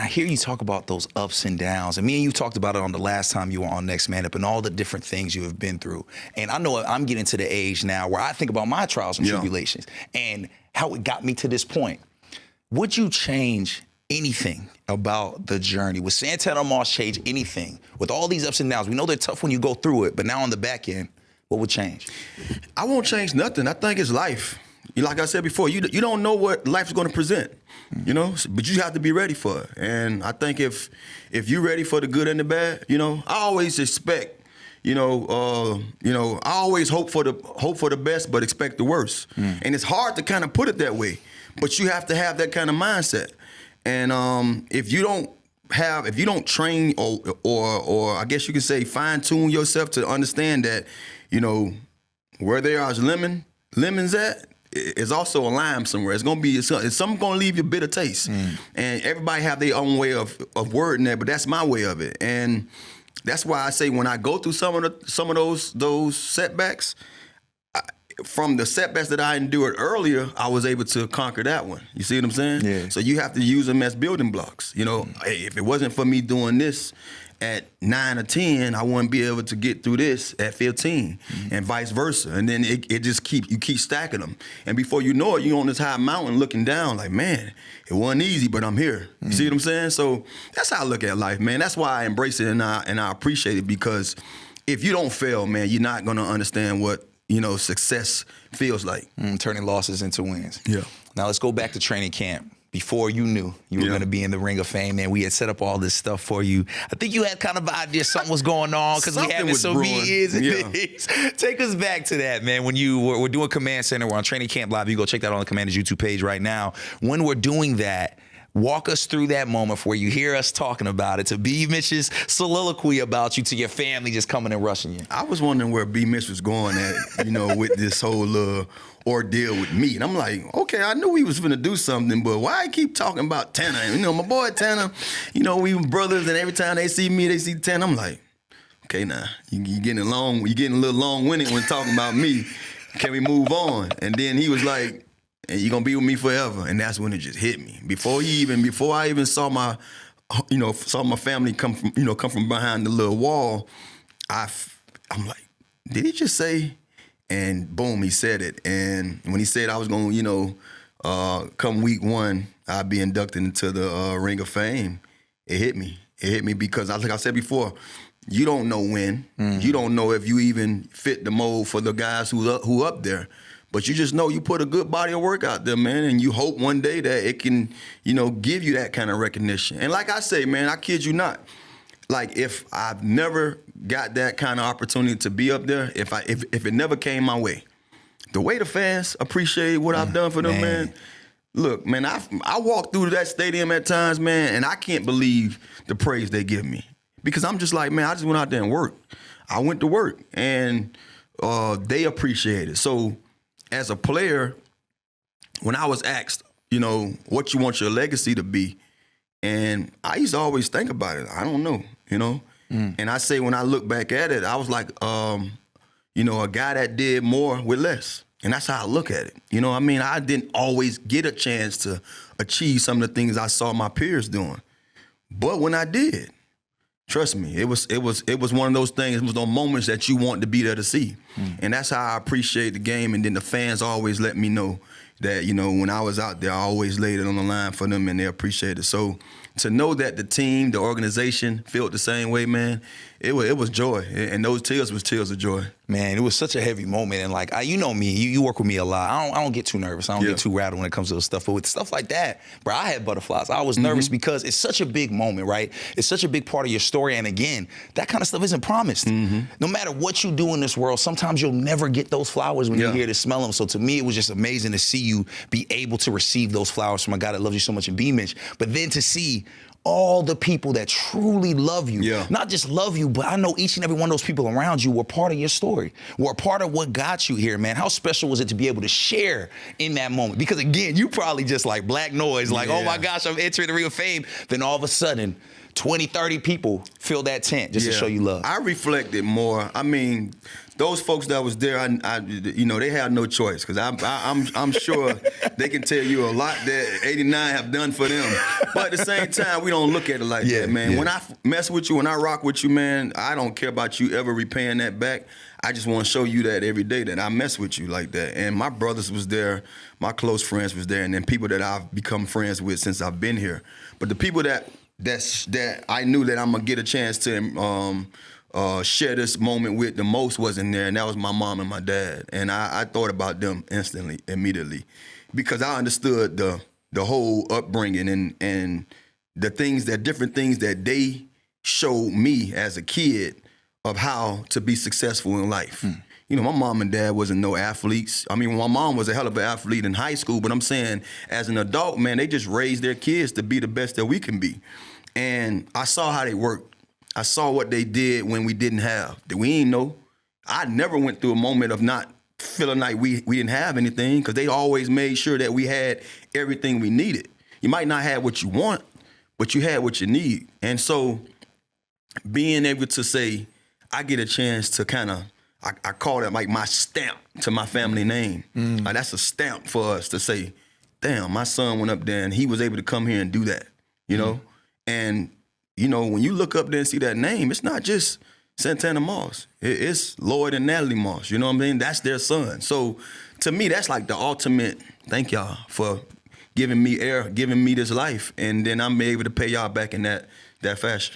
I hear you talk about those ups and downs. And me and you talked about it on the last time you were on Next Man Up and all the different things you have been through. And I know I'm getting to the age now where I think about my trials and tribulations and how it got me to this point. Would you change anything about the journey? Would Santana Moss change anything? With all these ups and downs, we know they're tough when you go through it, but now on the back end, what would change? I won't change nothing. I think it's life. Like I said before, you don't know what life is going to present, you know, but you have to be ready for it. And I think if you're ready for the good and the bad, you know, I always expect, I always hope for the best, but expect the worst. And it's hard to kind of put it that way, but you have to have that kind of mindset. And if you don't train or I guess you could say fine tune yourself to understand that, you know, where there is lemons at, it's also a lime somewhere. It's something gonna leave you a bitter taste. And everybody have their own way of wording that, but that's my way of it. And that's why I say when I go through some of those setbacks, from the setbacks that I endured earlier, I was able to conquer that one. You see what I'm saying? Yeah. So you have to use them as building blocks. You know, hey, if it wasn't for me doing this at 9 or 10, I wouldn't be able to get through this at 15, and vice versa. And then it just you keep stacking them. And before you know it, you're on this high mountain looking down like, man, it wasn't easy, but I'm here. You see what I'm saying? So that's how I look at life, man. That's why I embrace it and I appreciate it, because if you don't fail, man, you're not gonna understand what, you know, success feels like. Turning losses into wins. Yeah. Now let's go back to training camp. Before you knew you were going to be in the Ring of Fame, man, we had set up all this stuff for you. I think you had kind of an idea something was going on because we having so many years and things. Take us back to that, man. When you were doing Command Center, we're on Training Camp Live. You go check that out on the Commander's YouTube page right now. When we're doing that, walk us through that moment where you hear us talking about it, to B. Mitch's soliloquy about you, to your family just coming and rushing you. I was wondering where B. Mitch was going at, you know, with this whole ordeal with me. And I'm like, okay, I knew he was finna do something, but why I keep talking about Tanner? You know, my boy Tanner, you know, we were brothers, and every time they see me, they see Tanner. I'm like, okay, now, you getting a little long-winded when talking about me. Can we move on? And then he was like, and you're gonna be with me forever. And that's when it just hit me. Before I even saw my family come from behind the little wall, I'm like, did he just say? And boom, he said it. And when he said I was gonna, come week 1, I'd be inducted into the Ring of Fame, it hit me. It hit me because, like I said before, you don't know when. You don't know if you even fit the mold for the guys who up there. But you just know you put a good body of work out there, man, and you hope one day that it can, give you that kind of recognition. And like I say, man, I kid you not. Like, if I've never got that kind of opportunity to be up there, if it never came my way, the way the fans appreciate what I've done for them, man. Look, man, I walk through that stadium at times, man, and I can't believe the praise they give me. Because I'm just like, man, I just went out there and worked. I went to work, and they appreciate it. So as a player, when I was asked, what you want your legacy to be, and I used to always think about it. I don't know, And I say when I look back at it, I was like, a guy that did more with less. And that's how I look at it. I didn't always get a chance to achieve some of the things I saw my peers doing. But when I did, trust me, it was one of those things. It was those moments that you want to be there to see. And that's how I appreciate the game. And then the fans always let me know that, when I was out there, I always laid it on the line for them, and they appreciate it. So to know that the team, the organization felt the same way, man, it was joy. And those tears was tears of joy. Man, it was such a heavy moment. And like, you know me, you work with me a lot. I don't get too nervous. I don't get too rattled when it comes to this stuff. But with stuff like that, bro, I had butterflies. I was nervous because it's such a big moment, right? It's such a big part of your story. And again, that kind of stuff isn't promised. No matter what you do in this world, sometimes you'll never get those flowers when you're here to smell them. So to me, it was just amazing to see you be able to receive those flowers from a guy that loves you so much in B-Mitch. But then to see all the people that truly love you, not just love you, but I know each and every one of those people around you were part of your story, were part of what got you here, man. How special was it to be able to share in that moment? Because again, you probably just like black noise, like, oh my gosh, I'm entering the Ring of Fame. Then all of a sudden, 20, 30 people fill that tent just to show you love. I reflected more. I mean, those folks that was there, you know, they had no choice because I'm sure they can tell you a lot that 89 have done for them. But at the same time, we don't look at it like that, man. When I mess with you, when I rock with you, man, I don't care about you ever repaying that back. I just want to show you that every day that I mess with you like that. And my brothers was there, my close friends was there, and then people that I've become friends with since I've been here. But the people that I knew that I'm gonna get a chance to share this moment with the most wasn't there, and that was my mom and my dad. And I thought about them immediately, because I understood the whole upbringing and the different things that they showed me as a kid of how to be successful in life. You know, my mom and dad wasn't no athletes. I mean, my mom was a hell of an athlete in high school, but I'm saying as an adult, man, they just raised their kids to be the best that we can be. And I saw how they worked. I saw what they did when we didn't have. That we ain't know. I never went through a moment of not feeling like we didn't have anything, because they always made sure that we had everything we needed. You might not have what you want, but you had what you need. And so being able to say, I get a chance to kind of, I call that like my stamp to my family name. Like that's a stamp for us to say, damn, my son went up there and he was able to come here and do that, you know? And, you know, when you look up there and see that name, it's not just Santana Moss. It's Lloyd and Natalie Moss, you know what I mean? That's their son. So to me, that's like the ultimate, thank y'all for giving me air, giving me this life, and then I'm able to pay y'all back in that fashion.